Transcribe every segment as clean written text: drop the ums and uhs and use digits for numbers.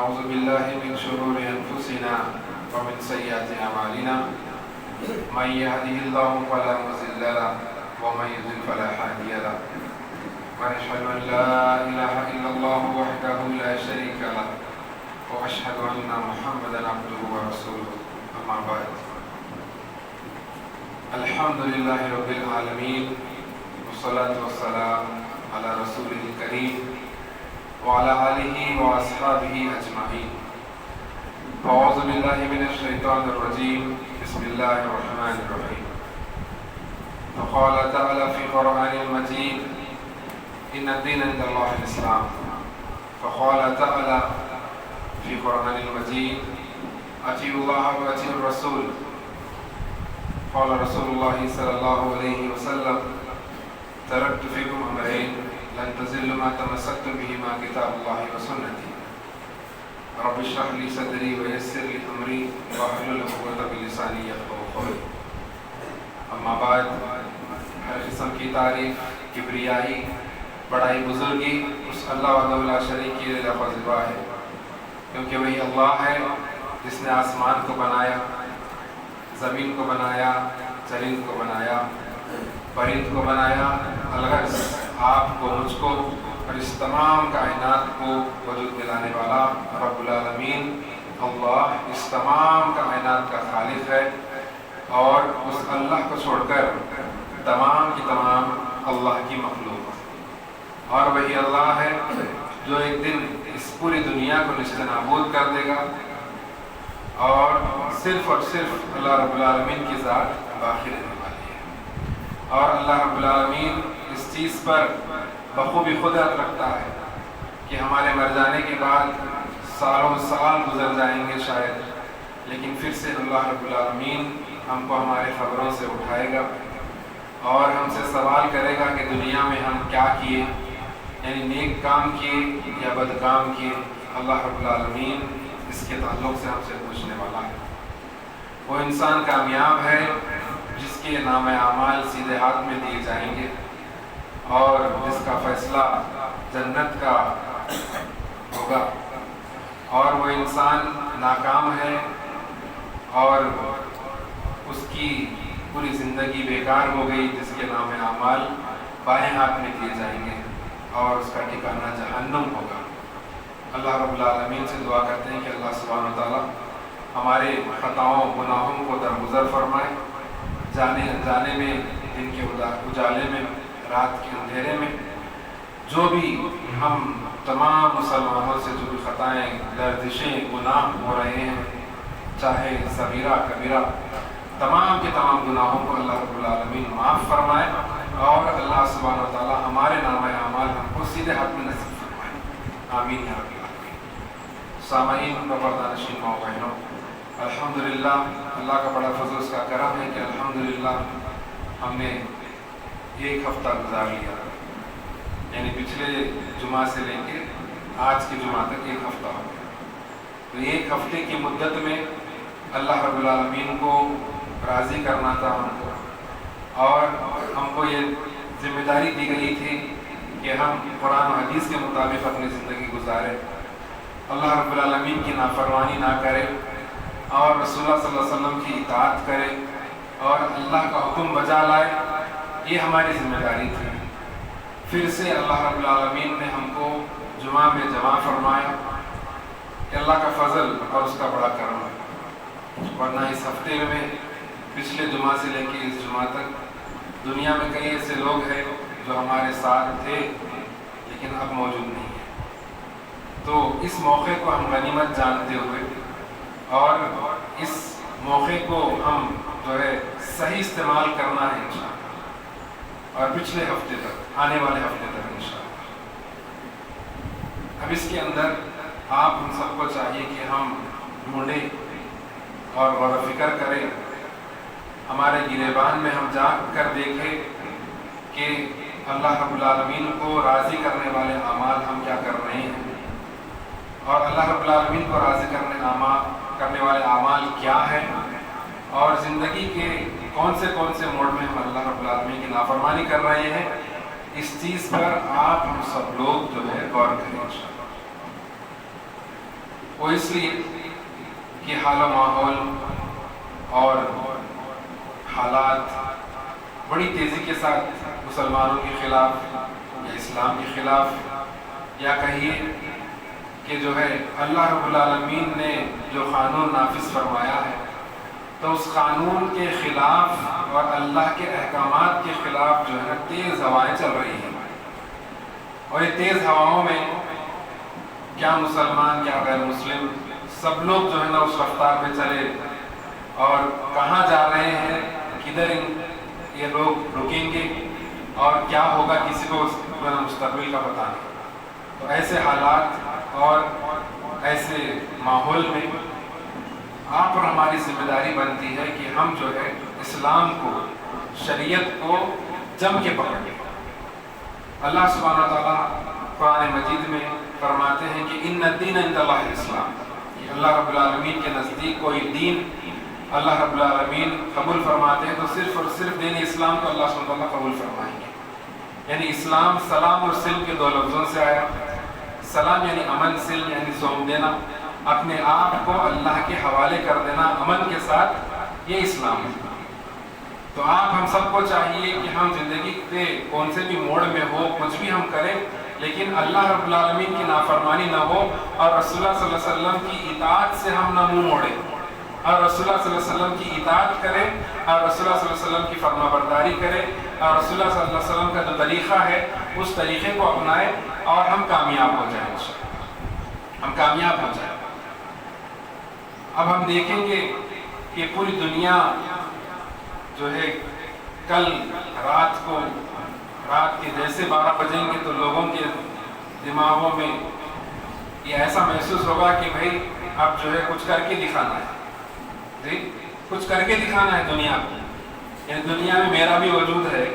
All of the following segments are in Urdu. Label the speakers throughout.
Speaker 1: أعوذ بالله من شرور أنفسنا ومن سيئات أعمالنا من يهده الله فلا مضل له ومن يضلل فلا هادي له ونشهد أن لا إله إلا الله وحده لا شريك له وأشهد أن محمدا عبده ورسوله أما بعد الحمد لله رب العالمين والصلاة والسلام على رسوله الكريم وعلى آله وأصحابه أجمعين. أعوذ بالله من الشيطان الرجيم. بسم الله الرحمن الرحيم. وقال تعالى في القرآن المجيد إن الدين عند الله الإسلام. فقال تعالى في القرآن المجيد أطيعوا الله وأطيعوا الرسول. قال رسول الله صلى الله عليه وسلم تركت فيكم أمرين لن تزلوا ما تمسكتم بهما كتاب الله وسنتي. رب اشرح لي صدري ويسر لي أمري واحلل عقدة من لساني يفقهوا قولي. اما بعد، ہر قسم کی تعریف، کبریائی، بڑائی، بزرگی اس اللہ وحدہ لا شریک کی لفظ ہے، کیونکہ وہی اللہ ہے جس نے آسمان کو بنایا، زمین کو بنایا، چرند کو بنایا، پرند کو بنایا، الغرض آپ کو، مجھ کو اور اس تمام کائنات کو وجود دلانے والا رب العالمین اللہ اس تمام کائنات کا خالق ہے، اور اس اللہ کو چھوڑ کر تمام کی تمام اللہ کی مخلوق، اور وہی اللہ ہے جو ایک دن اس پوری دنیا کو نیست نابود کر دے گا، اور صرف اللہ رب العالمین کی ذات باقی رہنے والی ہے، اور اللہ رب العالمین اس چیز پر بخوبی قدرت رکھتا ہے کہ ہمارے مر جانے کے بعد سالوں سال گزر جائیں گے شاید، لیکن پھر سے اللہ رب العالمین ہم کو ہمارے خبروں سے اٹھائے گا اور ہم سے سوال کرے گا کہ دنیا میں ہم کیا کیے، یعنی نیک کام کیے یا بد کام کیے۔ اللہ رب العالمین اس کے تعلق سے ہم سے پوچھنے والا ہے۔ وہ انسان کامیاب ہے جس کے نام اعمال سیدھے ہاتھ میں دیے جائیں گے، اور جس کا فیصلہ جنت کا ہوگا، اور وہ انسان ناکام ہے اور اس کی پوری زندگی بیکار ہو گئی جس کے نام اعمال بائیں ہاتھ میں دیے جائیں گے اور اس کا ٹھکانہ جہنم ہوگا۔ اللہ رب العالمین سے دعا کرتے ہیں کہ اللہ سبحانہ و تعالیٰ ہمارے خطاؤں گناہوں کو درگزر فرمائے، جانے میں، دن کے اجالے میں، رات کے اندھیرے میں، جو بھی ہم تمام مسلمانوں سے جو بھی خطائیں، لرزشیں، گناہ ہو رہے ہیں، چاہے صغیرہ کبیرہ، تمام کے تمام گناہوں کو اللہ رب العالمین معاف فرمائے، اور اللہ سبحانہ و تعالیٰ ہمارے نام اعمال ہم کو سیدھے ہاتھ میں نصیب فرمائے، آمین یا رب العالمین۔ سامعین و پردہ نشین ماؤں بہنوں، الحمدللہ اللہ کا بڑا فضل، اس کا کرم ہے کہ الحمدللہ ہم نے ایک ہفتہ گزار لیا، یعنی پچھلے جمعہ سے لے کے آج کے جمعہ تک ایک ہفتہ ہو گیا۔ تو ایک ہفتے کی مدت میں اللہ رب العالمین کو راضی کرنا تھا ہم کو، اور ہم کو یہ ذمہ داری دی گئی تھی کہ ہم قرآن و حدیث کے مطابق اپنی زندگی گزاریں، اللہ رب العالمین کی نافرمانی نہ کرے، اور رسول اللہ صلی اللہ علیہ وسلم کی اطاعت کرے، اور اللہ کا حکم بجا لائے، یہ ہماری ذمہ داری تھی۔ پھر سے اللہ رب العالمین نے ہم کو جمعہ میں جمع فرمایا، کہ اللہ کا فضل اور اس کا بڑا کرم ہے، ورنہ اس ہفتے میں پچھلے جمعہ سے لے کے اس جمعہ تک دنیا میں کئی ایسے لوگ ہیں جو ہمارے ساتھ تھے لیکن اب موجود نہیں ہیں۔ تو اس موقع کو ہم غنیمت جانتے ہوئے، اور اس موقع کو ہم جو ہے صحیح استعمال کرنا ہے انشاءاللہ، اور پچھلے ہفتے تک، آنے والے ہفتے تک انشاءاللہ۔ اب اس کے اندر آپ ہم سب کو چاہیے کہ ہم ڈھونڈیں اور غور و فکر کریں، ہمارے گریبان میں ہم جا کر دیکھیں کہ اللہ رب العالمین کو راضی کرنے والے اعمال ہم کیا کر رہے ہیں، اور اللہ رب العالمین کو راضی کرنے والے اعمال کیا ہیں، اور زندگی کے کون سے موڑ میں ہم اللہ رب العالمین کی نافرمانی کر رہے ہیں۔ اس چیز پر آپ ہم سب لوگ جو ہے غور کریں انشاءاللہ۔ وہ اس لیے کہ حال و ماحول اور حالات بڑی تیزی کے ساتھ مسلمانوں کے خلاف یا اسلام کے خلاف، یا کہیے کہ جو ہے اللہ رب العالمین نے جو قانون نافذ فرمایا ہے تو اس قانون کے خلاف اور اللہ کے احکامات کے خلاف جو ہے تیز ہوائیں چل رہی ہیں، اور یہ تیز ہواؤں میں کیا مسلمان کیا غیر مسلم سب لوگ جو ہے نا اس رفتار میں چلے، اور کہاں جا رہے ہیں، کدھر یہ لوگ رکیں گے اور کیا ہوگا کسی کو مستقبل کا پتہ نہیں۔ تو ایسے حالات اور ایسے ماحول میں آپ اور ہماری ذمہ داری بنتی ہے کہ ہم جو ہے اسلام کو، شریعت کو جم کے پکڑیں۔ اللہ سبحانہ وتعالیٰ قرآن مجید میں فرماتے ہیں کہ ان الدین عند اللہ الاسلام، کہ اللہ رب العالمین کے نزدیک کوئی دین اللہ رب العالمین قبول فرماتے ہیں تو صرف اور صرف دین اسلام کو اللہ سبحانہ وتعالیٰ قبول فرمائیں گے۔ یعنی اسلام سلام اور سلم کے دو لفظوں سے آیا۔ سلام یعنی امن، سلم یعنی سونپ دینا، اپنے آپ کو اللہ کے حوالے کر دینا امن کے ساتھ، یہ اسلام ہے۔ تو آپ ہم سب کو چاہیے کہ ہم زندگی کے کون سے بھی موڑ میں ہو، کچھ بھی ہم کریں، لیکن اللہ رب العالمین کی نافرمانی نہ ہو، اور رسول اللہ صلی اللہ علیہ وسلم کی اطاعت سے ہم نہ منہ موڑیں، اور رسول اللہ صلی اللہ علیہ وسلم کی اطاعت کریں، اور رسول اللہ صلی اللہ علیہ وسلم کی فرما برداری کریں، اور رسول اللہ صلی اللہ علیہ وسلم کا جو طریقہ ہے اس طریقے کو اپنائیں، اور ہم کامیاب ہو جائیں، ہم کامیاب ہو جائیں۔ اب ہم دیکھیں گے کہ پوری دنیا جو ہے کل رات کے جیسے 12 بجیں گے تو لوگوں کے دماغوں میں یہ ایسا محسوس ہوگا کہ بھائی اب جو ہے کچھ کر کے دکھانا ہے، جی کچھ کر کے دکھانا ہے دنیا کو، یعنی دنیا میں میرا بھی وجود ہے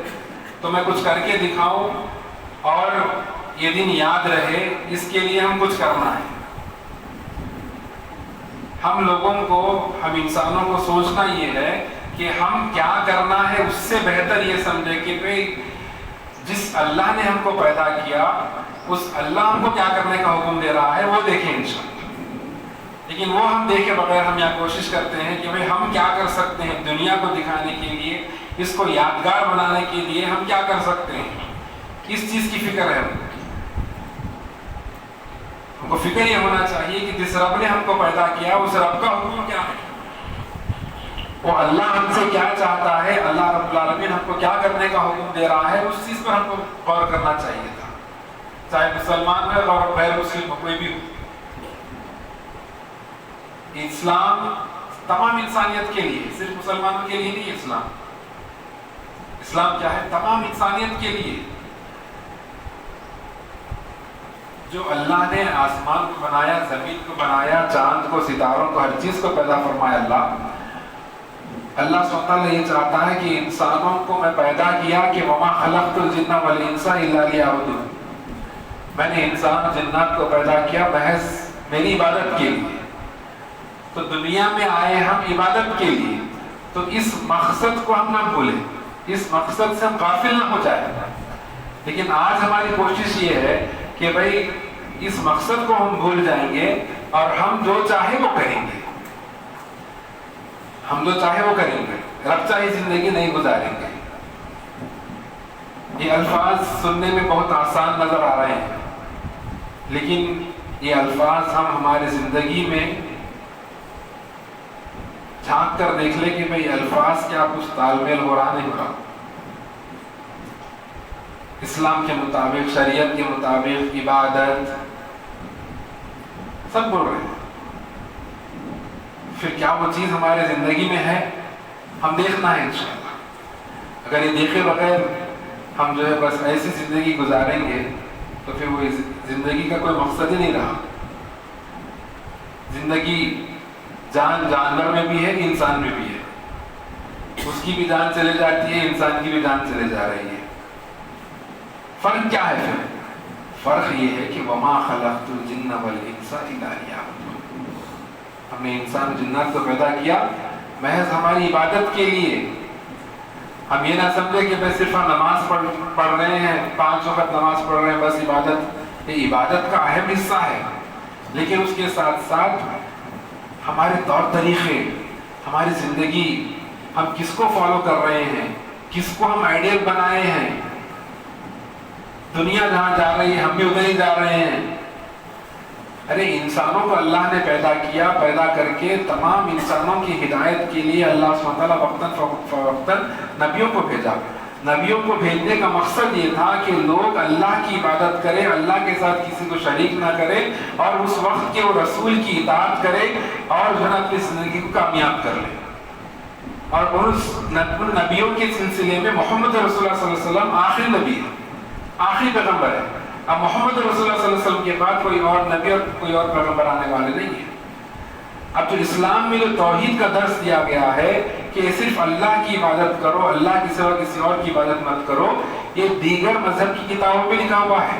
Speaker 1: تو میں کچھ کر کے دکھاؤں اور یہ دن یاد رہے، اس کے لیے ہم کچھ کرنا ہے۔ ہم لوگوں کو، ہم انسانوں کو سوچنا یہ ہے کہ ہم کیا کرنا ہے، اس سے بہتر یہ سمجھے کہ بھئی جس اللہ نے ہم کو پیدا کیا اس اللہ ہم کو کیا کرنے کا حکم دے رہا ہے وہ دیکھیں انشاءاللہ۔ لیکن وہ ہم دیکھے بغیر ہم یہاں کوشش کرتے ہیں کہ بھئی ہم کیا کر سکتے ہیں دنیا کو دکھانے کے لیے، اس کو یادگار بنانے کے لیے ہم کیا کر سکتے ہیں، کس چیز کی فکر ہے ہم کو فکر یہ ہونا چاہیے کہ جس رب نے ہم کو پیدا کیا اس رب کا حکم کیا ہے، وہ اللہ ہم سے کیا چاہتا ہے، اللہ رب العالمین ہم کو کیا کرنے کا حکم دے رہا ہے، اس چیز پر ہم کو غور کرنا چاہیے تھا، چاہے مسلمان ہے اور غیر مسلم ہو، کوئی بھی ہو۔ اسلام تمام انسانیت کے لیے، صرف مسلمانوں کے لیے نہیں، اسلام کیا ہے، تمام انسانیت کے لیے۔ جو اللہ نے آسمان کو بنایا، زمین کو بنایا، چاند کو، ستاروں کو، ہر چیز کو پیدا فرمایا اللہ سبحانہ وتعالیٰ یہ چاہتا ہے کہ انسانوں کو میں پیدا کیا کہ وما خلقت الجن والانس الا لیعبدون، میں نے انسان جنات کو پیدا کیا محض میری عبادت کے لیے۔ تو دنیا میں آئے ہم عبادت کے لیے، تو اس مقصد کو ہم نہ بھولیں، اس مقصد سے ہم غافل نہ ہو جائیں۔ لیکن آج ہماری کوشش یہ ہے کہ بھئی اس مقصد کو ہم بھول جائیں گے اور ہم جو چاہے وہ کریں گے، ہم جو چاہے وہ کریں گے، رب چاہے زندگی نہیں گزاریں گے۔ یہ الفاظ سننے میں بہت آسان نظر آ رہے ہیں، لیکن یہ الفاظ ہم ہماری زندگی میں جھانک کر دیکھ لیں کہ بھئی الفاظ کیا کچھ تال میل ہو رہا نہیں ہو رہا، اسلام کے مطابق، شریعت کے مطابق، عبادت سب بول رہے ہیں۔ پھر کیا وہ چیز ہمارے زندگی میں ہے، ہم دیکھنا ہے انشاءاللہ۔ اگر یہ دیکھے بغیر ہم جو ہے بس ایسی زندگی گزاریں گے تو پھر وہ زندگی کا کوئی مقصد ہی نہیں رہا۔ زندگی جان جانور میں بھی ہے، انسان میں بھی ہے، اس کی بھی جان چلے جاتی ہے، انسان کی بھی جان چلے جا رہی ہے۔ فرق کیا ہے پھر؟ فرق یہ ہے کہ وما خلقت الجن والانس الا لیعبدون، ہم نے انسان و جنات کو پیدا کیا محض ہماری عبادت کے لیے۔ ہم یہ نہ سمجھے کہ بس صرف ہم نماز پڑھ رہے ہیں، 5 وقت نماز پڑھ رہے ہیں، بس عبادت، یہ عبادت کا اہم حصہ ہے، لیکن اس کے ساتھ ساتھ ہمارے طور طریقے، ہماری زندگی، ہم کس کو فالو کر رہے ہیں، کس کو ہم آئیڈیل بنائے ہیں. دنیا جہاں جا رہی ہے ہم بھی ادھر ہی جا رہے ہیں. ارے انسانوں کو اللہ نے پیدا کیا، پیدا کر کے تمام انسانوں کی ہدایت کے لیے اللہ سبحانہ وتعالیٰ وقتاً فوقتاً نبیوں کو بھیجا. نبیوں کو بھیجنے کا مقصد یہ تھا کہ لوگ اللہ کی عبادت کریں، اللہ کے ساتھ کسی کو شریک نہ کریں، اور اس وقت کے وہ رسول کی اطاعت کریں اور جو ہے اپنی زندگی کو کامیاب کر لیں. اور ان نبیوں کے سلسلے میں محمد رسول اللہ صلی اللہ علیہ وسلم آخری نبی ہے، آخری پیغمبر ہے. اب محمد رسول اللہ صلی اللہ علیہ وسلم کے بعد کوئی اور نبی اور کوئی اور پیغمبر آنے والے نہیں ہیں. اب جو اسلام میں جو توحید کا درس دیا گیا ہے کہ صرف اللہ کی عبادت کرو، اللہ کے سوا کسی اور کی عبادت مت کرو، یہ دیگر مذہب کی کتابوں میں لکھا ہوا ہے.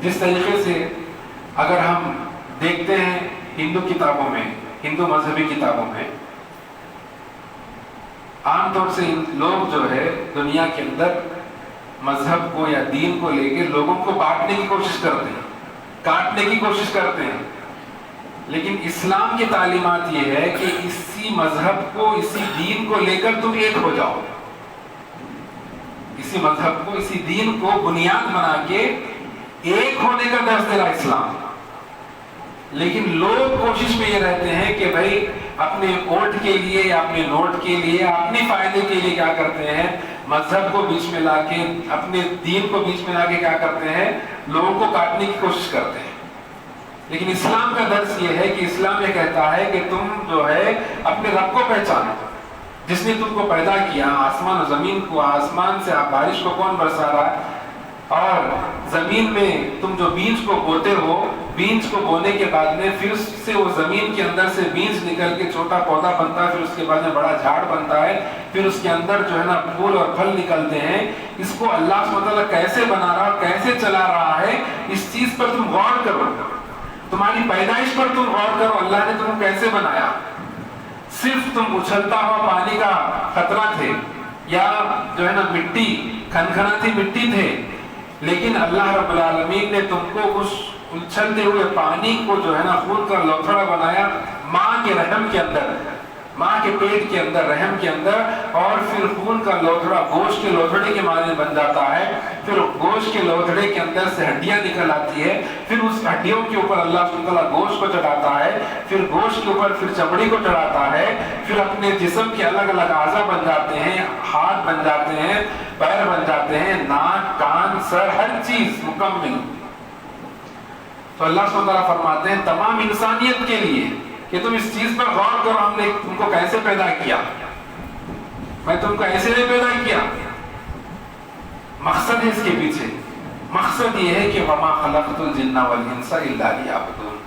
Speaker 1: جس طریقے سے اگر ہم دیکھتے ہیں ہندو کتابوں میں، ہندو مذہبی کتابوں میں عام طور سے لوگ جو ہے دنیا کے اندر مذہب کو یا دین کو لے کے لوگوں کو بانٹنے کی کوشش کرتے ہیں، کاٹنے کی کوشش کرتے ہیں. لیکن اسلام کی تعلیمات یہ ہے کہ اسی مذہب کو، اسی دین کو لے کر تم ایک ہو جاؤ. اسی مذہب کو، اسی دین کو بنیاد بنا کے ایک ہونے کا درس دے رہا اسلام. لیکن لوگ کوشش میں یہ رہتے ہیں کہ بھائی اپنے ووٹ کے لیے یا اپنے نوٹ کے لیے، اپنے فائدے کے لیے کیا کرتے ہیں، مذہب کو بیچ میں لا کے، اپنے دین کو بیچ میں لا کے کیا کرتے ہیں، لوگوں کو کاٹنے کی کوشش کرتے ہیں. لیکن اسلام کا درس یہ ہے کہ اسلام یہ کہتا ہے کہ تم جو ہے اپنے رب کو پہچانو، جس نے تم کو پیدا کیا، آسمان و زمین کو. آسمان سے بارش کو کون برسا رہا ہے، اور زمین میں تم جو بیج کو بوتے ہو، بیج کو بونے کے بعد میں پھر اس سے وہ زمین کے اندر سے بیج نکل کے چھوٹا پودا بنتا ہے، پھر اس کے بعد میں بڑا جھاڑ بنتا ہے، پھر اس کے اندر جو ہے نا پھول اور پھل نکلتے ہیں. اس کو اللہ سبحانہ وتعالیٰ کیسے بنا رہا، کیسے چلا رہا ہے، اس چیز پر تم غور کرو. تمہاری پیدائش پر تم غور کرو، اللہ نے تم کو کیسے بنایا. صرف تم اچھلتا ہوا پانی کا خطرہ تھے، یا جو ہے نا مٹی، کھنکھناتی مٹی تھے، لیکن اللہ رب العالمین نے تم کو اس اچھلتے ہوئے پانی کو جو ہے نا خون کا لوتھڑا بنایا ماں کے رحم کے اندر، ماں کے پیٹ کے اندر، رحم کے اندر. اور پھر خون کا لوتھڑا گوشت کے لوتھڑے کے معنی بن جاتا ہے. پھر گوشت کے لوتھڑے کے اندر سے ہڈیاں نکل آتی ہے، پھر اس ہڈیوں کے اوپر اللہ سبحانہ وتعالیٰ گوشت کو چڑھاتا ہے، پھر گوشت کے اوپر پھر چمڑی کو چڑھاتا ہے، پھر اپنے جسم کے الگ الگ اعضاء بن جاتے ہیں، ہاتھ بن جاتے ہیں، پیر بن جاتے ہیں، ناک، کان، سر، ہر چیز مکمل. تو اللہ سبحانہ وتعالیٰ فرماتے ہیں تمام انسانیت کے لیے کہ تم اس چیز پر غور کرو، ہم نے تم کو کیسے پیدا کیا. میں تم کو ایسے نہیں پیدا کیا. مقصد ہے اس کے پیچھے، مقصد یہ ہے کہ وما خلقت الجن والانس الا لیعبدون.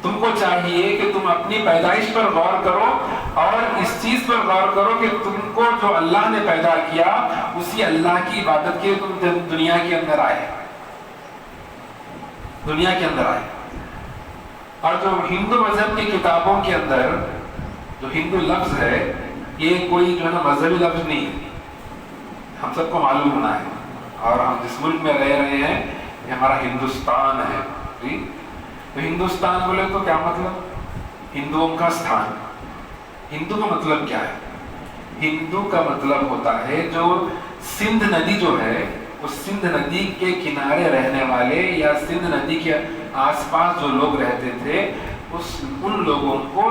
Speaker 1: تم کو چاہیے کہ تم اپنی پیدائش پر غور کرو اور اس چیز پر غور کرو کہ تم کو جو اللہ نے پیدا کیا اسی اللہ کی عبادت کے تم دنیا کے اندر آئے، دنیا کے اندر آئے. اور جو ہندو مذہب کی کتابوں کے اندر جو ہندو لفظ ہے، یہ کوئی جو ہے نا مذہبی لفظ نہیں ہے، ہم سب کو معلوم ہونا ہے. اور ہم جس ملک میں رہ رہے ہیں یہ ہمارا ہندوستان ہے. جی تو ہندوستان بولے تو کیا مطلب؟ ہندوؤں کا ستھان. ہندو کا مطلب کیا ہے؟ ہندو کا مطلب ہوتا ہے جو سندھ ندی جو ہے، اس سندھ ندی کے کنارے رہنے والے یا سندھ ندی کے آس پاس جو لوگ رہتے تھے، ان لوگوں کو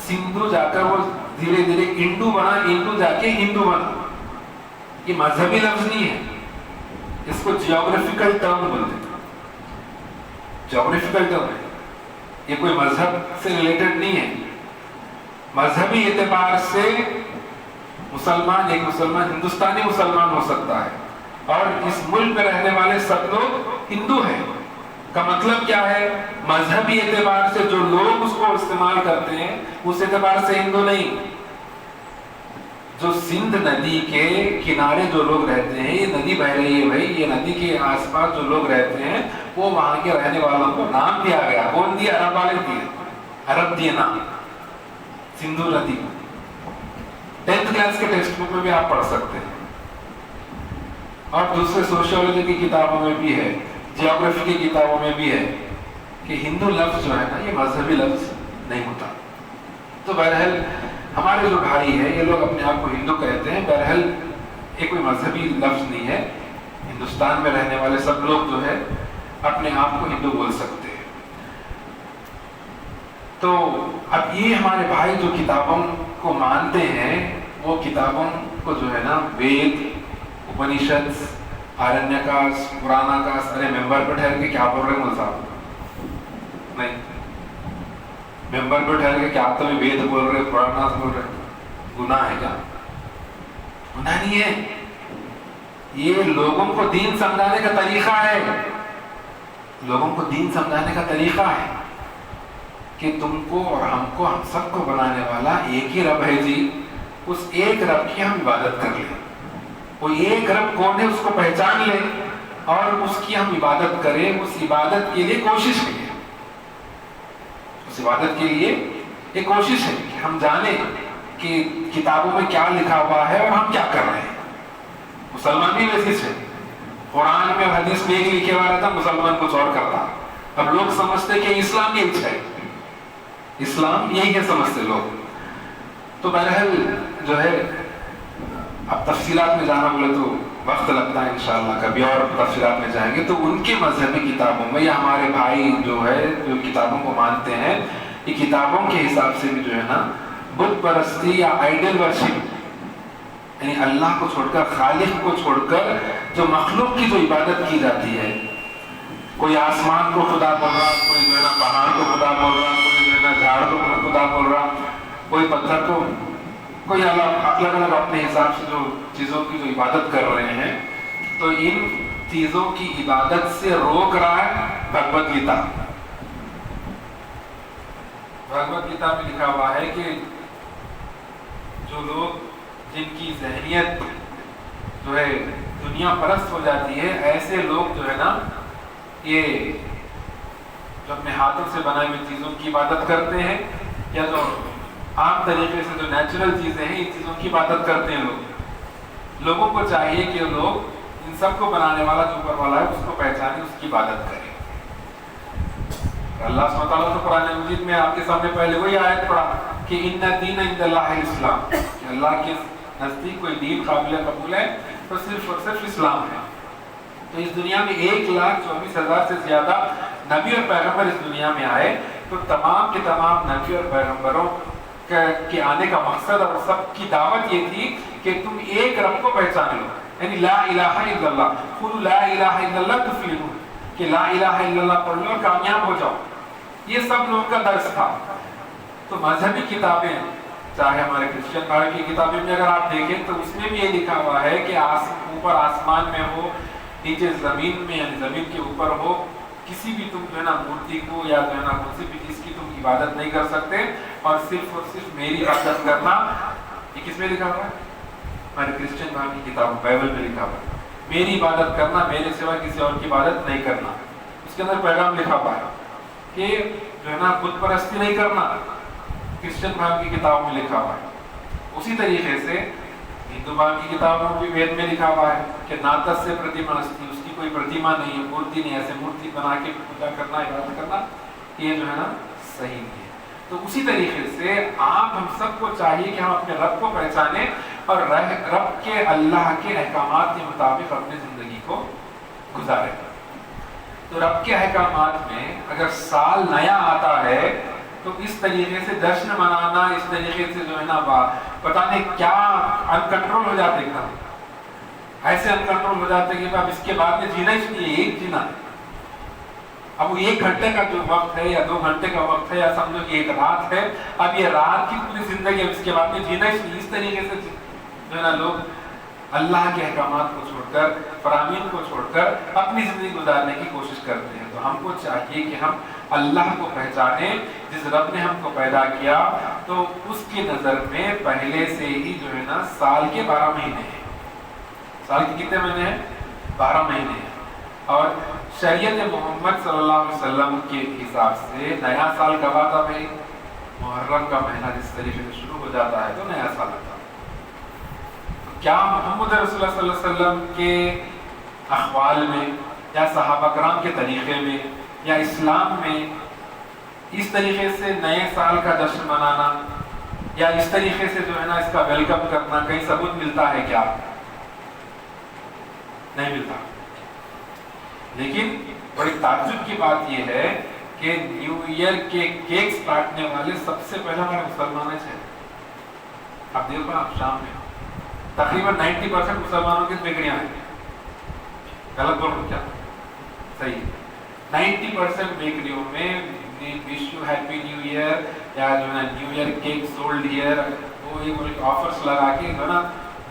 Speaker 1: سندھو جا کر وہ دھیرے دھیرے انڈو بنا، انڈو جا کے ہندو بنا. یہ مذہبی لفظ نہیں ہے، اس کو جیوگرافیکل ٹرم بولتے ہیں. جیوگرافیکل ٹرم ہے، یہ کوئی مذہب سے ریلیٹڈ نہیں ہے. مذہبی اعتبار سے مسلمان، ایک مسلمان ہندوستانی مسلمان ہو سکتا ہے، اور اس ملک میں رہنے والے سب لوگ ہندو ہیں. کا مطلب کیا ہے؟ مذہبی اعتبار سے جو لوگ اس کو استعمال کرتے ہیں اس اعتبار سے ہندو نہیں. جو سندھ ندی کے کنارے جو لوگ رہتے ہیں، یہ ندی بہ رہی ہے بھائی، یہ ندی کے آس پاس جو لوگ رہتے ہیں وہ وہاں کے رہنے والوں کو نام دیا گیا. کون دیا؟ عرب والے دیے، عرب دیے نام سندھو ندی. 10th کلاس کے ٹیکسٹ بک میں بھی آپ پڑھ سکتے ہیں، اور دوسرے سوشیولوجی کی کتابوں میں بھی ہے. جیوگرافی کی کتابوں میں بھی ہے کہ ہندو لفظ جو ہے نا یہ مذہبی لفظ نہیں ہوتا. تو بہرحال ہمارے جو بھائی ہیں یہ لوگ اپنے آپ کو ہندو کہتے ہیں، بہرحال یہ کوئی مذہبی لفظ نہیں ہے. ہندوستان میں رہنے والے سب لوگ جو ہے اپنے آپ کو ہندو بول سکتے ہیں. تو اب یہ ہمارے بھائی جو کتابوں کو مانتے ہیں وہ کتابوں کو جو ہے نا وید، اپنیشد، آرنیکاس، پراناکاس، ارے ممبر پہ ٹھہر کے کیا بول رہے ہیں مول صاحب؟ نہیں، ممبر پہ ٹھہر کے کیا آپ تو وید بول رہے، پراناس بول رہے، گناہ ہے کیا؟ گناہ نہیں ہے. یہ لوگوں کو دین سمجھانے کا طریقہ ہے، لوگوں کو دین سمجھانے کا طریقہ ہے کہ تم کو اور ہم کو، ہم سب کو بنانے والا ایک ہی رب ہے جی. اس ایک رب کی ہم عبادت کر لیں. وہ ایک رب کون ہے اس کو پہچان لیں اور اس کی ہم عبادت کریں. اس عبادت کے لیے کوشش کریں. اس عبادت کے لیے یہ کوشش ہے کہ ہم جانیں کہ کتابوں میں کیا لکھا ہوا ہے اور ہم کیا کر رہے ہیں. مسلمان بھی ویسے ہے، قرآن میں اور حدیث میں ایک لکھے ہوا رہتا، مسلمان کچھ اور کرتا. اب لوگ سمجھتے کہ اسلام یہی ہے، اسلام یہی ہے سمجھتے لوگ. تو بہرحال جو ہے اب تفصیلات میں جانا بولے تو وقت لگتا ہے، انشاءاللہ کبھی اور تفصیلات میں جائیں گے. تو ان کے مذہبی کتابوں میں یا ہمارے بھائی جو ہے جو کتابوں کو مانتے ہیں، یہ کتابوں کے حساب سے بھی جو ہے نا بت پرستی یا آئیڈل ورشپ، یعنی اللہ کو چھوڑ کر، خالق کو چھوڑ کر جو مخلوق کی جو عبادت کی جاتی ہے، کوئی آسمان کو خدا بول رہا، کوئی جو ہے نا پہاڑ کو خدا بول رہا، کوئی جو ہے نا جھاڑ کو خدا بول رہا، کوئی پتھر کو، کوئی الگ الگ اپنے حساب سے جو چیزوں کی جو عبادت کر رہے ہیں. تو ان چیزوں کی عبادت سے روک رہا ہے بھگوت گیتا. بھگوت گیتا میں لکھا ہوا ہے کہ جو لوگ، جن کی ذہنیت جو ہے دنیا پرست ہو جاتی ہے، ایسے لوگ جو ہے نا یہ جو اپنے ہاتھوں سے بنائی ہوئی چیزوں کی عبادت کرتے ہیں یا جو عام طریقے سے جو نیچرل چیزیں ہیں ان چیزوں کی عبادت کرتے ہیں. لوگوں کو چاہیے کہ لوگ ان سب کو بنانے والا جو اوپر والا ہے اس کو پہچانے، اس کی عبادت کریں. اللہ سبحانہ وتعالیٰ تو قرآن مجید میں آپ کے سامنے پہلے وہی آیت پڑھا کہ ان دین عند اللہ الاسلام، کہ اللہ کے نزدیک کوئی دین قابل قبول ہے تو صرف اور صرف اسلام ہے. تو اس دنیا میں 1,24,000 سے زیادہ نبی اور پیغمبر اس دنیا میں آئے. تو تمام کے تمام نبی اور پیغمبروں کے آنے کا مقصد اور سب کی دعوت یہ تھی کہ تم ایک رب کو پہچان لو، یعنی لا الہ الا اللہ، قولوا لا الہ الا اللہ تفلحوا، کہ لا الہ الا اللہ پڑھ لو اور کامیاب ہو جاؤ. یہ سب لوگوں کا درس تھا. تو مذہبی کتابیں، چاہے ہمارے کرسچن بھائی کی کتابیں میں اگر آپ دیکھیں تو اس میں بھی یہ لکھا ہوا ہے کہ اوپر آسمان میں ہو، نیچے زمین میں یعنی زمین کے اوپر ہو، کسی بھی تم جو ہے نا مورتی کو یا جو ہے نا کسی بھی چیز کی تم عبادت نہیں کر سکتے اور صرف میری عبادت کرنا. یہ کس میں لکھا ہوا ہے؟ ہمارے کرسچن بھائی کی کتاب بائبل میں لکھا ہوا ہے میری عبادت کرنا، میرے سوا کسی اور کی عبادت نہیں کرنا. اس کے اندر پیغام لکھا ہوا ہے کہ جو ہے نا بت پرستی نہیں کرنا. کرسچن بھائی کی کتاب میں لکھا ہوا ہے. اسی طریقے سے ہندو بھائی کی کتابوں میں بھی وید میں لکھا ہوا ہے کہ ناتس سے پرتیما نستی، اس کی کوئی پرتیما نہیں ہے، مورتی نہیں، ایسے مورتی بنا کے پوجا کرنا، عبادت کرنا یہ جو ہے نا صحیح نہیں ہے. تو اسی طریقے سے آپ ہم سب کو چاہیے کہ ہم اپنے رب کو پہچانیں اور رب کے، اللہ کے احکامات کے مطابق اپنی زندگی کو گزاریں. تو رب کے احکامات میں اگر سال نیا آتا ہے تو اس طریقے سے جشن منانا، اس طریقے سے جو ہے نا پتہ نہیں کیا ان کنٹرول ہو جاتے ہیں، ایسے ان کنٹرول ہو جاتے ہیں کہ اب اس کے بعد میں جینا ہی نہیں، ایک جینا ہے. اب وہ 1 گھنٹے کا جو وقت ہے یا 2 گھنٹے کا وقت ہے یا سمجھو کہ ایک رات ہے، اب یہ رات کی پوری زندگی اب اس کے بعد میں جینا ہی نہیں. اس طریقے سے جو ہے نا لوگ اللہ کے احکامات کو چھوڑ کر، فرامین کو چھوڑ کر اپنی زندگی گزارنے کی کوشش کرتے ہیں. تو ہم کو چاہیے کہ ہم اللہ کو پہچانیں، جس رب نے ہم کو پیدا کیا تو اس کی نظر میں پہلے سے ہی جو ہے نا سال کے 12 مہینے ہیں. سال کے کتنے مہینے ہیں؟ 12 مہینے ہیں. اور شریعت محمد صلی اللہ علیہ وسلم کے حساب سے نیا سال کب آتا بھائی؟ محرم کا مہینہ جس طریقے سے شروع ہو جاتا ہے تو نیا سال آتا. کیا محمد رسول اللہ صلی اللہ علیہ وسلم کے احوال میں یا صحابہ کرام کے طریقے میں یا اسلام میں اس طریقے سے نئے سال کا جشن منانا یا اس طریقے سے جو ہے نا اس کا ویلکم کرنا کہیں ثبوت ملتا ہے کیا؟ نہیں ملتا. لیکن بڑی تعجب کی بات یہ ہے کہ نیو ایئر کے کیکس کاٹنے والے سب سے پہلے ہمارے مسلمان ہیں. اب دیکھو آپ شام میں تقریباً 90% مسلمانوں کی بگڑیاں ہیں. غلط بول رہا ہوں کیا؟ صحیح. 90% بیکریوں میں wish you happy new year یا جو ہے نیو ایئر کیک سولڈ ایئر وہ یہ آفرز لگا کے جو ہے نا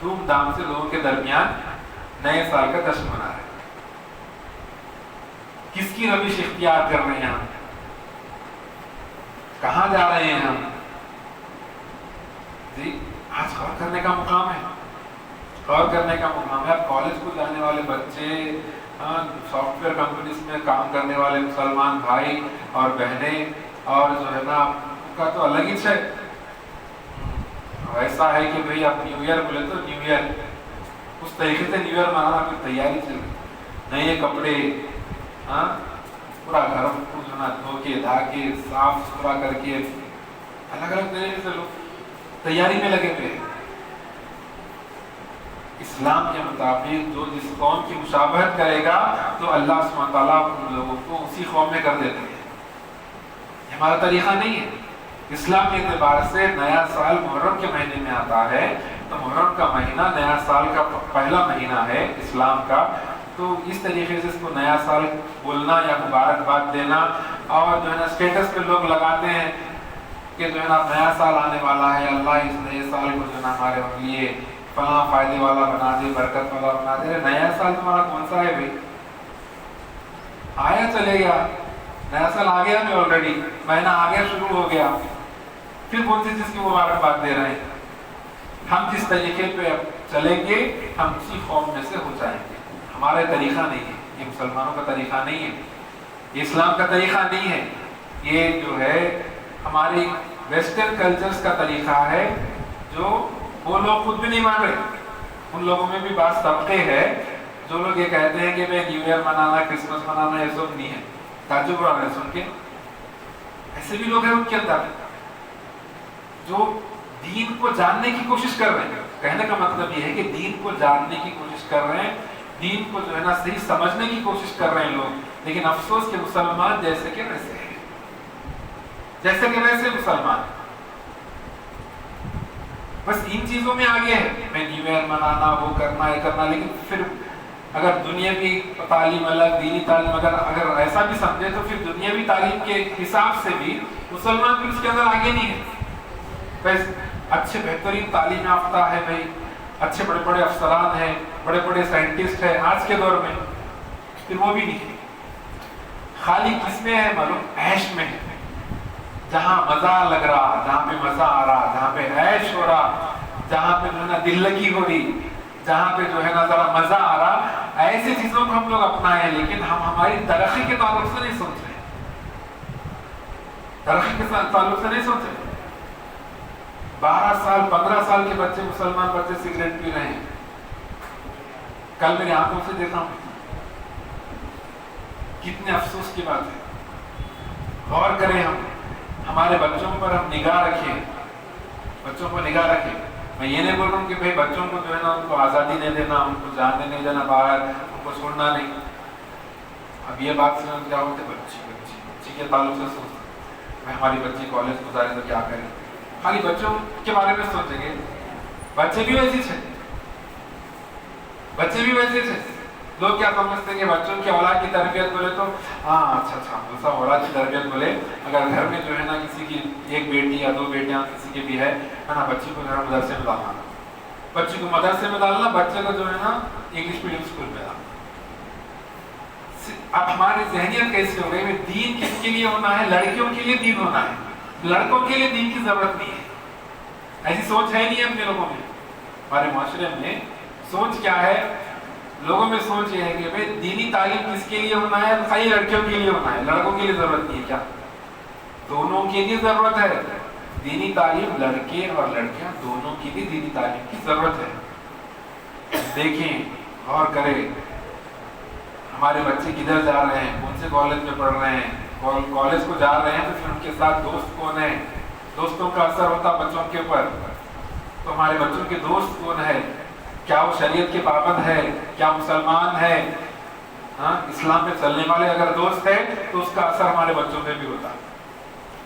Speaker 1: دھوم دھام سے لوگوں کے درمیان نئے سال کا جشن منا رہے ہیں. کس کی روش اختیار کر رہے ہیں ہم؟ کہاں جا رہے ہیں ہم؟ جی آج غور کرنے کا مقام ہے. غور کرنے کا مقام ہے. اب کالج کو جانے والے بچے، سافٹ ویئر کمپنیز میں کام کرنے والے مسلمان بھائی اور بہنیں، اور جو ہے نا ان کا تو الگ ہی ہے. ایسا ہے کہ بھئی اب نیو ایئر بولے تو نیو ایئر اس طریقے سے نیو ایئر منانا کوئی تیاری چل رہی. نئے کپڑے، پورا گھر کو جو ہے نا دھو کے دھا کے صاف ستھرا کر کے الگ الگ طریقے سے لوگ تیاری میں لگے ہوئے ہیں. اسلام کے مطابق جو جس قوم کی مشابہت کرے گا تو اللہ سبحانہ تعالیٰ ان لوگوں کو اسی قوم میں کر دیتے ہیں. یہ ہمارا طریقہ نہیں ہے. اسلام کے اعتبار سے نیا سال محرم کے مہینے میں آتا ہے، تو محرم کا مہینہ نیا سال کا پہلا مہینہ ہے اسلام کا. تو اس طریقے سے اس کو نیا سال بولنا یا مبارکباد دینا، اور جو ہے نا اسٹیٹس پہ لوگ لگاتے ہیں کہ جو ہے نا نیا سال آنے والا ہے، اللہ اس نئے سال کو جو ہے نا ہمارے لیے فلاں فائدے والا بنا دے، برکت والا بنا دے. نیا سال تمہارا کون سا ہے بھائی؟ آیا چلے گیا. نیا سال آ گیا میں آلریڈی، مہینہ آ گیا، شروع ہو گیا. پھر کون سی چیز کی مبارکباد دے رہے ہیں؟ ہم جس طریقے پہ چلیں گے ہم اسی قوم میں سے ہو جائیں گے. ہمارا طریقہ نہیں ہے، یہ مسلمانوں کا طریقہ نہیں ہے، یہ اسلام کا طریقہ نہیں ہے. یہ جو ہے ہماری ویسٹرن کلچرز کا طریقہ ہے جو وہ لوگ خود بھی نہیں مان رہے. ان لوگوں میں بھی بعض طبقے ہیں جو لوگ یہ کہتے ہیں کہ میں نیو ایئر منانا، کرسمس منانا یہ سب نہیں ہے. تعجب ہو رہا ہے سن کے. ایسے بھی لوگ ہیں ان کے اندر جو دین کو جاننے کی کوشش کر رہے ہیں. کہنے کا مطلب یہ ہے کہ دین کو جاننے کی کوشش کر رہے ہیں، دین کو جو ہے نا صحیح سمجھنے کی کوشش کر رہے ہیں لوگ. لیکن افسوس کہ مسلمان جیسے کہ ویسے ہیں، جیسے کہ ویسے مسلمان بس ان چیزوں میں آگے ہے. میں نیو ایئر منانا، وہ کرنا، یہ کرنا. لیکن پھر اگر دنیاوی تعلیم الگ، دینی تعلیم اگر ایسا بھی سمجھے تو پھر دنیاوی تعلیم کے حساب سے بھی مسلمان بھی اس کے اندر آگے نہیں ہے. بس اچھے بہترین تعلیم یافتہ ہے بھائی، اچھے بڑے بڑے افسران ہیں، بڑے بڑے سائنٹسٹ ہیں آج کے دور میں، پھر وہ بھی نہیں. خالی کس میں ہے معلوم؟ عیش میں ہے. جہاں مزہ لگ رہا، جہاں پہ مزہ آ رہا، جہاں پہ عیش ہو رہا، جہاں پہ جو ہے نا دل لگی ہو رہی، جہاں پہ جو ہے نا ذرا مزہ آ رہا، ایسی چیزوں کو ہم لوگ اپنائیں. لیکن ہم ہماری ترقی کے تعلق سے نہیں سوچ رہے، ترقی کے تعلق سے نہیں سوچ رہے. 12 سال 15 سال کے بچے، مسلمان بچے سگریٹ پی رہے ہیں. کل میری آنکھوں سے دیکھا ہوں. کتنے افسوس کی بات ہے. غور کریں، ہم ہمارے بچوں پر ہم نگاہ رکھیں، بچوں کو نگاہ رکھیں. میں یہ نہیں بول رہا ہوں کہ بھائی بچوں کو جو ہے نا ان کو آزادی نہیں دینا، ان کو جانے نہیں دینا باہر، ان کو چھوڑنا نہیں. اب یہ بات سمجھ کیا ہوتے بچی کے تعلق سے سوچ، میں ہماری بچی کالج گزارے تو کیا کریں. خالی بچوں کے بارے میں سوچیں گے. بچے بھی ویسے تھے، بچے بھی ویسے تھے. لوگ کیا سمجھتے ہیں کہ بچوں کی اولاد کی تربیت بولے تو اچھا دوسرا اولاد کی تربیت بولے اگر گھر میں جو ہے نا کسی کی ایک بیٹی یا 2 بیٹیاں کسی کی بھی ہے نا، بچی کو جو ہے مدرسے میں ڈالنا، بچی کو مدرسے میں ڈالنا، بچے کو جو ہے نا انگلش میڈیم اسکول میں ڈالنا. اب ہماری ذہنیت کیسے ہو گئی؟ دین کس کے لیے ہونا ہے؟ لڑکیوں کے لیے دین ہونا ہے، لڑکوں کے لیے دین کی ضرورت نہیں ہے. ایسی سوچ ہے نہیں اپنے لوگوں میں. ہمارے معاشرے میں سوچ کیا ہے؟ لوگوں میں سوچ یہ ہے کہ بھئی دینی تعلیم کس کے لیے ہونا ہے؟ خالی لڑکیوں کے لیے ہونا ہے، لڑکوں کے لیے ضرورت نہیں ہے. کیا دونوں کے لیے ضرورت ہے؟ دینی تعلیم لڑکے اور لڑکیاں دونوں کے لیے دینی تعلیم کی ضرورت ہے. دیکھیں، غور کریں. ہمارے بچے کدھر جا رہے ہیں، کون سے کالج میں پڑھ رہے ہیں، کالج کو جا رہے ہیں تو پھر ان کے ساتھ دوست کون ہیں، دوستوں کا اثر ہوتا بچوں کے اوپر. تو ہمارے بچوں کے دوست کون ہے، کیا وہ شریعت کے پابند ہے، کیا مسلمان ہے، اسلام پہ چلنے والے اگر دوست ہیں تو اس کا اثر ہمارے بچوں پہ بھی ہوتا.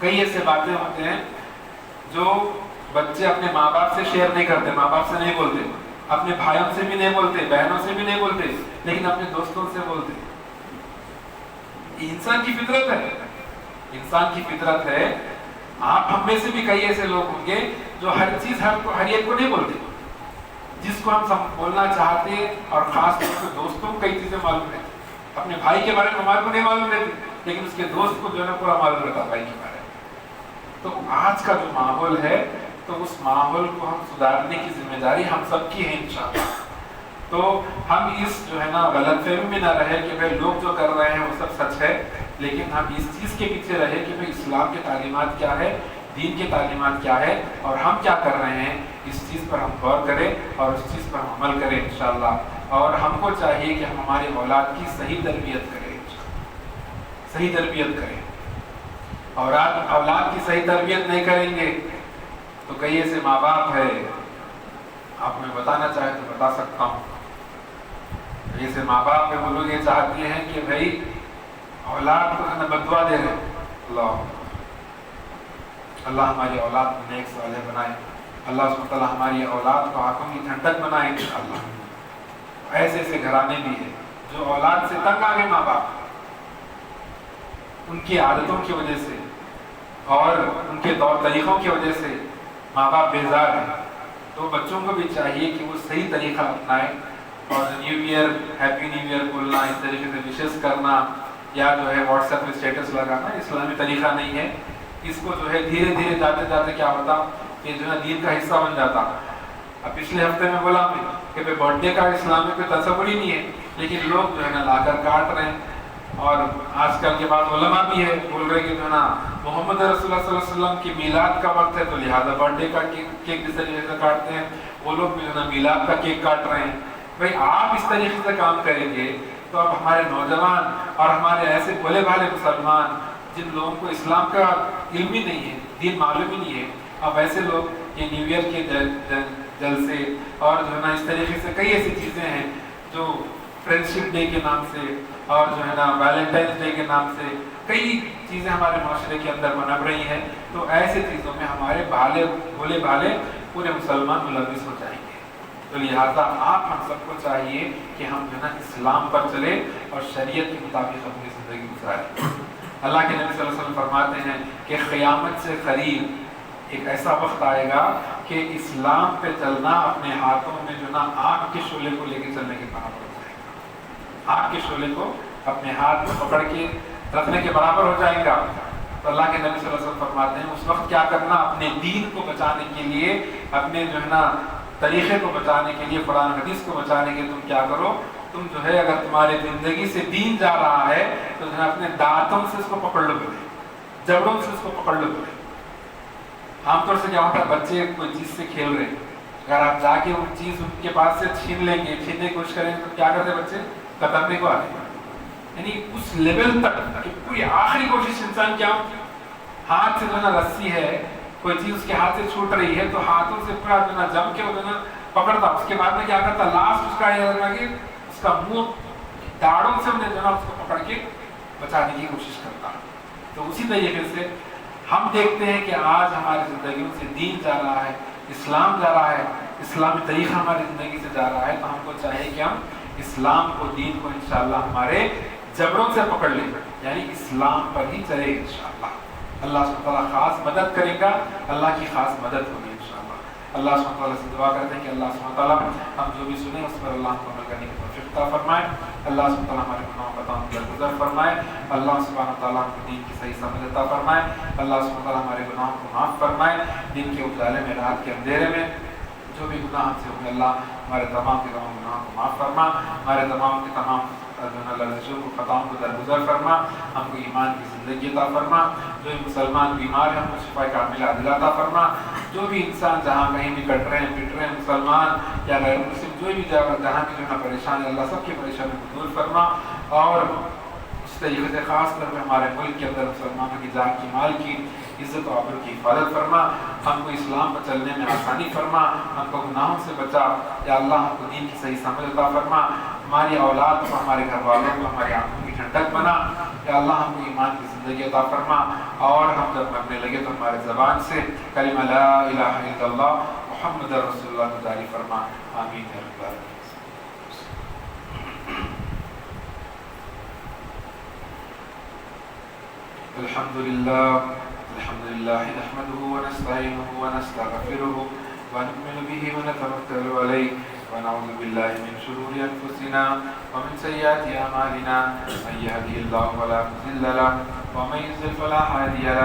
Speaker 1: کئی ایسے باتیں ہوتے ہیں جو بچے اپنے ماں باپ سے شیئر نہیں کرتے، ماں باپ سے نہیں بولتے، اپنے بھائیوں سے بھی نہیں بولتے، بہنوں سے بھی نہیں بولتے، لیکن اپنے دوستوں سے بولتے. انسان کی فطرت ہے، انسان کی فطرت ہے. آپ ہم میں سے بھی کئی ایسے لوگ ہوں گے جو ہر چیز ہر ایک کو نہیں بولتے، جس کو ہم بولنا چاہتے، اور خاص طور سے دوستوں کو کئی چیزیں معلوم رہتی. اپنے بھائی کے بارے میں ہمارے کو نہیں معلوم رہتی، لیکن اس کے دوست کو جو ہے نا پورا معلوم رہتا بھائی کے بارے میں. تو آج کا جو ماحول ہے تو اس ماحول کو ہم سدھارنے کی ذمہ داری ہم سب کی ہے انشاءاللہ. تو ہم اس جو ہے نا غلط فہمی میں نہ رہے کہ بھائی لوگ جو کر رہے ہیں وہ سب سچ ہے، لیکن ہم اس چیز کے پیچھے رہے کہ بھائی اسلام کے تعلیمات کیا ہے، دین کے تعلیمات کیا ہے، اور ہم کیا کر رہے ہیں. اس چیز پر ہم غور کریں اور اس چیز پر ہم عمل کریں انشاءاللہ. اور ہم کو چاہیے کہ ہم ہماری اولاد کی صحیح تربیت کریں، صحیح تربیت کریں. اور آپ اولاد کی صحیح تربیت نہیں کریں گے تو کئی ایسے ماں باپ ہے، آپ میں بتانا چاہے تو بتا سکتا ہوں، ایسے ماں باپ ہے وہ لوگ یہ چاہتے ہیں کہ بھائی اولاد کو بددعا دے رہے. اللہ ہماری اولاد کو نیک صالح بنائے، اللہ سبحانہ وتعالیٰ ہماری اولاد کو آنکھوں کی ٹھنڈک بنائے انشاءاللہ. ایسے ایسے گھرانے بھی ہیں جو اولاد سے تنگ آ گئے ماں باپ، ان کی عادتوں کی وجہ سے اور ان کے طور طریقوں کی وجہ سے ماں باپ بیزار ہیں. تو بچوں کو بھی چاہیے کہ وہ صحیح طریقہ اپنائیں، اور new year, happy new year بولنا، اس طریقے سے وشز کرنا، یا جو ہے واٹس ایپ پہ اسٹیٹس لگانا اسلامی طریقہ نہیں ہے. اس کو جو ہے دھیرے دھیرے جاتے جاتے کیا ہوتا کہ جو ہے دین کا حصہ بن جاتا. اب پچھلے ہفتے میں بولا میں کہ برتھ ڈے کا اسلام میں کوئی تصور ہی نہیں ہے، لیکن لوگ جو ہے نا لا کر کاٹ رہے ہیں. اور آج کل کے بعد علماء بھی ہے بول رہے کہ جو ہے نا محمد رسول اللہ صلی اللہ علیہ وسلم کی میلاد کا وقت ہے تو لہٰذا برتھ ڈے کا کیک جس طریقے سے کاٹتے ہیں، وہ لوگ بھی جو ہے نا میلاد کا کیک کاٹ رہے ہیں. بھائی آپ اس طریقے سے کام کریں گے تو اب ہمارے نوجوان اور ہمارے ایسے بھولے بھالے مسلمان جن لوگوں کو اسلام کا علم ہی نہیں ہے، دین معلوم ہی نہیں ہے، اب ایسے لوگ یہ نیو ایئر کے جلسے اور جو ہے نا اس طریقے سے کئی ایسی چیزیں ہیں جو فرینڈشپ ڈے کے نام سے اور جو ہے نا ویلنٹائنس ڈے کے نام سے کئی چیزیں ہمارے معاشرے کے اندر بنب رہی ہیں. تو ایسی چیزوں میں ہمارے بھولے بھالے پورے مسلمان ملوث ہو جائیں گے. تو لہٰذا آپ ہم سب کو چاہیے کہ ہم جو ہے نا اسلام پر چلیں اور شریعت کے مطابق اپنی زندگی گزاریں. اللہ کے نبی صلی اللہ علیہ وسلم فرماتے ہیں کہ قیامت سے قریب ایک ایسا وقت آئے گا کہ اسلام پہ چلنا اپنے ہاتھوں میں جو نا آگ کے شعلے کو لے کے چلنے کے برابر ہو جائے گا. آگ کے شعلے کو اپنے ہاتھ میں پکڑ کے رکھنے کے برابر ہو جائے گا. تو اللہ کے نبی صلی اللہ علیہ وسلم فرماتے ہیں اس وقت کیا کرنا، اپنے دین کو بچانے کے لیے، اپنے جو ہے نا طریقے کو بچانے کے لیے، قرآن حدیث کو بچانے کے لیے تم کیا کرو، تم جو ہے اگر تمہاری زندگی سے دین جا رہا ہے تو جو ہے اپنے دانتوں سے اس کو پکڑ لو، جبڑوں سے اس کو پکڑ لو. عام طور سے کیا ہوتا ہے، بچے کوئی چیز سے کھیل رہے ہیں، اگر آپ جا کے وہ چیز ان کے پاس سے چھین لیں گے، چھیننے کی کوشش کریں گے تو کیا کرتے بچے، کترنے کو آتے ہیں. یعنی اس لیول تک کہ کوئی آخری کوشش انسان کیا ہوتی ہے، ہاتھ سے جو ہے نا رسی ہے، کوئی چیز اس کے ہاتھ سے چھوٹ رہی ہے تو ہاتھوں سے پورا جو ہے نا جم کے وہ جو ہے نا پکڑتا، اس کے بعد میں کیا کرتا، لاسٹ اس کا یہ لگا کہ اس کا منہ داڑوں سے انہیں جو ہے نا اس کو پکڑ کے بچانے کی کوشش کرتا. تو اسی طریقے سے ہم دیکھتے ہیں کہ آج ہماری زندگیوں سے دین جا رہا ہے، اسلام جا رہا ہے، اسلامی طریقہ ہماری زندگی سے جا رہا ہے. تو ہم کو چاہیے کہ ہم اسلام کو، دین کو انشاءاللہ ہمارے جبڑوں سے پکڑ لیں، یعنی اسلام پر ہی چلے انشاءاللہ. اللہ سبحانہ وتعالیٰ خاص مدد کرے گا، اللہ کی خاص مدد ہوگی انشاءاللہ. اللہ سبحانہ وتعالیٰ سے دعا کرتے ہیں کہ اللہ سبحانہ وتعالیٰ ہم جو بھی سنیں اس پر اللہ کو عمل کرنے کی توفیق عطا فرمائے. اللہ سبحانہ وتعالیٰ ہمارے گناہوں کا تمام درگزر فرمائے. اللہ سبحانہ وتعالیٰ ہم کو دین کی صحیح سمجھ عطا فرمائے. اللہ سبحانہ وتعالیٰ ہمارے گناہوں کو معاف فرمائے. دین کے اجالے میں، رات کے اندھیرے میں جو بھی گناہ ہم سے ہوئے اللہ ہمارے تمام کے تمام گناہوں کو معاف فرما، ہمارے تمام کے تمام لرزشوں کو، خطاؤں کو درگزر فرما. ہم کو ایمان کی زندگی عطا فرما. جو مسلمان بیمار ہیں ہم کو شفا کاملہ عاجل عطا فرما. جو بھی انسان جہاں کہیں بھی کٹ رہے ہیں، پٹ رہے ہیں، مسلمان یا غیر مسلم، جو بھی جہاں بھی جو ہے پریشان ہے، اللہ سب کی پریشانی کو دور فرما. اور اس طریقے سے خاص طور پہ ہمارے ملک کے اندر مسلمانوں کی جان کی مال کی عزت و آبرو کی حفاظت فرما، ہم کو اسلام پر چلنے میں آسانی فرما، ہم کو گناہوں سے بچا یا اللہ، ہم کو دین کی صحیح سمجھ عطا فرما، ہماری اولاد کو، ہمارے گھر والوں کو ہماری آنکھوں کی ٹھنڈک بنا یا اللہ، ہم کو ایمان کی زندگی عطا فرما، اور ہم جب مرنے لگے تو ہمارے زبان سے کلمہ لا الہ الا اللہ محمد رسول اللہ کو جاری فرما، آمین یا رب العالمین۔ الحمد لله نحمده ونستعينه ونستغفره ونؤمن به ونتوكل عليه ونعوذ بالله من شرور أنفسنا ومن سيئات أعمالنا، من يهده الله فلا مضل له ومن يضلل فلا هادي له